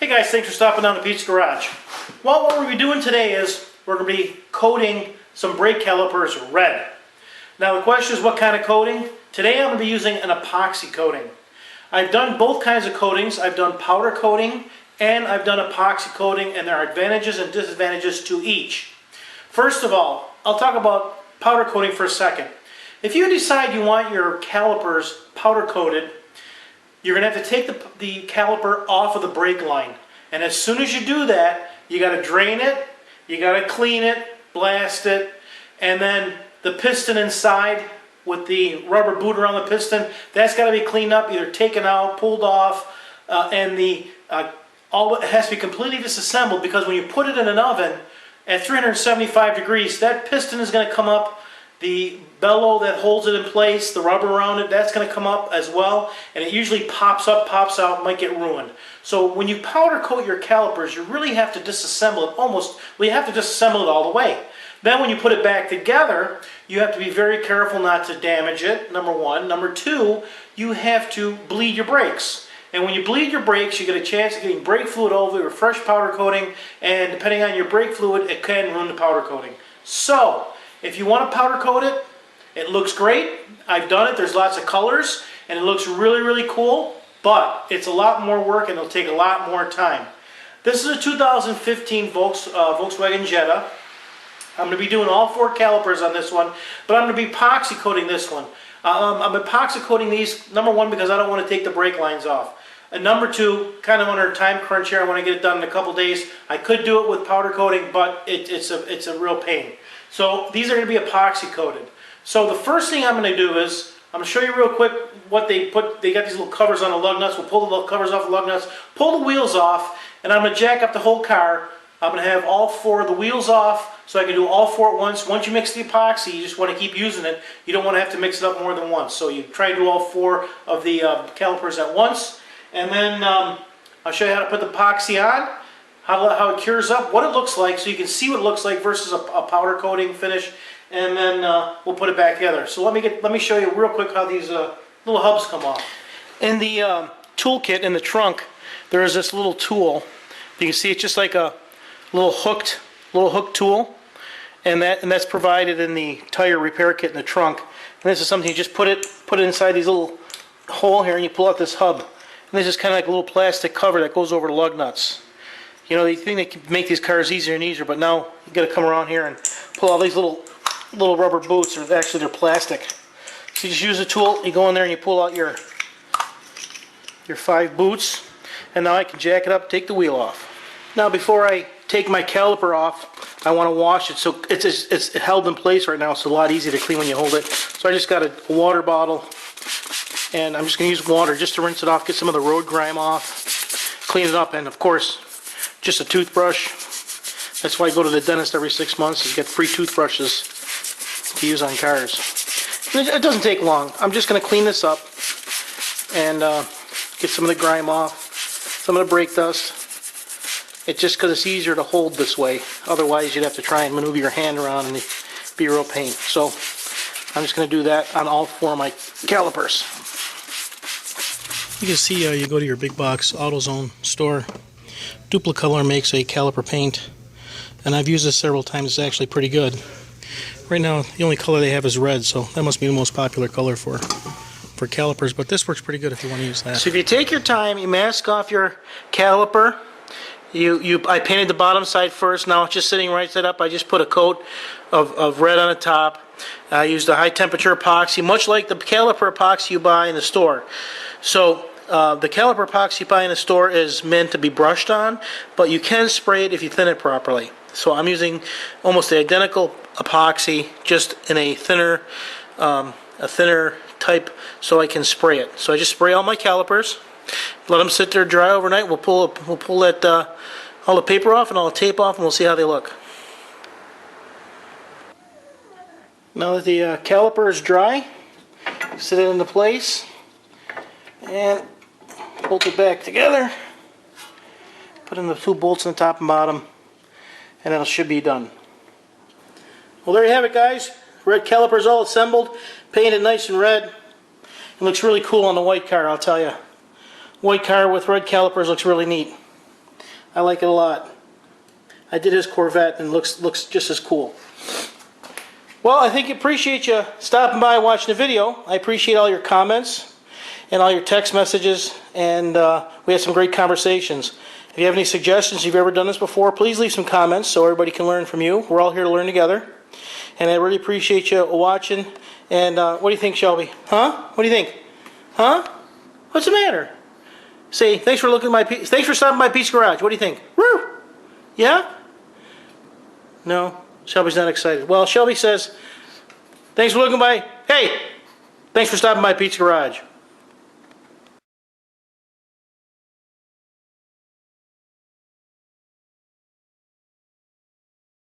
Hey guys, thanks for stopping down to Pete's Garage. Well, what we're going to be doing today is we're going to be coating some brake calipers red. Now the question is what kind of coating? Today I'm going to be using an epoxy coating. I've done both kinds of coatings. I've done powder coating and I've done epoxy coating, and there are advantages and disadvantages to each. First of all, I'll talk about powder coating for a second. If you decide you want your calipers powder coated, you're going to have to take the caliper off of the brake line. And as soon as you do that, you got to drain it, you got to clean it, blast it, and then the piston inside with the rubber boot around the piston, that's got to be cleaned up, either taken out, pulled off, and all it has to be completely disassembled, because when you put it in an oven at 375 degrees, that piston is going to come up. The bellow that holds it in place, the rubber around it, that's going to come up as well, and it usually pops up, pops out, might get ruined. So when you powder coat your calipers, you really have to disassemble it you have to disassemble it all the way. Then when you put it back together, you have to be very careful not to damage it, number one. Number two, you have to bleed your brakes. And when you bleed your brakes, you get a chance of getting brake fluid over your fresh powder coating, and depending on your brake fluid, it can ruin the powder coating. So, if you want to powder coat it, it looks great. I've done it. There's lots of colors, and it looks really, really cool, but it's a lot more work, and it'll take a lot more time. This is a 2015 Volkswagen Jetta. I'm going to be doing all four calipers on this one, but I'm going to be epoxy coating this one. I'm epoxy coating these, number one, because I don't want to take the brake lines off. And number two, kind of under a time crunch here, I want to get it done in a couple days. I could do it with powder coating, but it's a real pain. So these are going to be epoxy coated. So the first thing I'm going to do is, I'm going to show you real quick what they put. They got these little covers on the lug nuts. We'll pull the little covers off the lug nuts, pull the wheels off, and I'm going to jack up the whole car. I'm going to have all four of the wheels off, so I can do all four at once. Once you mix the epoxy, you just want to keep using it. You don't want to have to mix it up more than once. So you try to do all four of the calipers at once. And then I'll show you how to put the epoxy on, how it cures up, what it looks like, so you can see what it looks like versus a powder coating finish. And then we'll put it back together. So let me show you real quick how these little hubs come off. In the toolkit in the trunk, there is this little tool. You can see it's just like a little hooked tool, and that's provided in the tire repair kit in the trunk. And this is something you just put it inside these little hole here, and you pull out this hub. And this is kind of like a little plastic cover that goes over the lug nuts. You know, they think they can make these cars easier and easier, but now you got to come around here and pull all these little rubber boots, or actually they're plastic. So you just use the tool, you go in there and you pull out your 5 boots, and now I can jack it up, take the wheel off. Now before I take my caliper off, I want to wash it, so it's held in place right now, so it's a lot easier to clean when you hold it. So I just got a water bottle, and I'm just going to use water just to rinse it off, get some of the road grime off, clean it up, and of course, just a toothbrush. That's why I go to the dentist every 6 months, is get free toothbrushes to use on cars. It doesn't take long. I'm just going to clean this up and get some of the grime off, some of the brake dust. It's just because it's easier to hold this way. Otherwise, you'd have to try and maneuver your hand around and it'd be a real pain. So I'm just going to do that on all 4 of my calipers. You can see you go to your big box AutoZone store. Duplicolor makes a caliper paint, and I've used this several times. It's actually pretty good. Right now, the only color they have is red, so that must be the most popular color for calipers, but this works pretty good if you want to use that. So if you take your time, you mask off your caliper. I painted the bottom side first. Now it's just sitting right side up. I just put a coat of red on the top. I used a high temperature epoxy, much like the caliper epoxy you buy in the store. So the caliper epoxy you buy in the store is meant to be brushed on, but you can spray it if you thin it properly. So I'm using almost the identical epoxy, just in a thinner type, so I can spray it. So I just spray all my calipers, let them sit there dry overnight. We'll pull that all the paper off and all the tape off, and we'll see how they look. Now that the caliper is dry, sit it into place and bolt it back together. Put in the 2 bolts on the top and bottom, and it should be done. Well, there you have it, guys. Red calipers all assembled, painted nice and red. It looks really cool on the white car, I'll tell you. White car with red calipers looks really neat. I like it a lot. I did his Corvette and it looks just as cool. Well, I appreciate you stopping by and watching the video. I appreciate all your comments and all your text messages, and we had some great conversations. If you have any suggestions, if you've ever done this before, please leave some comments so everybody can learn from you. We're all here to learn together. And I really appreciate you watching. And what do you think, Shelby? Huh? What do you think? Huh? What's the matter? Say, thanks for stopping by Pete's Garage. What do you think? Woo! Yeah? No? Shelby's not excited. Well, Shelby says, thanks for looking by. Hey! Thanks for stopping by Pete's Garage.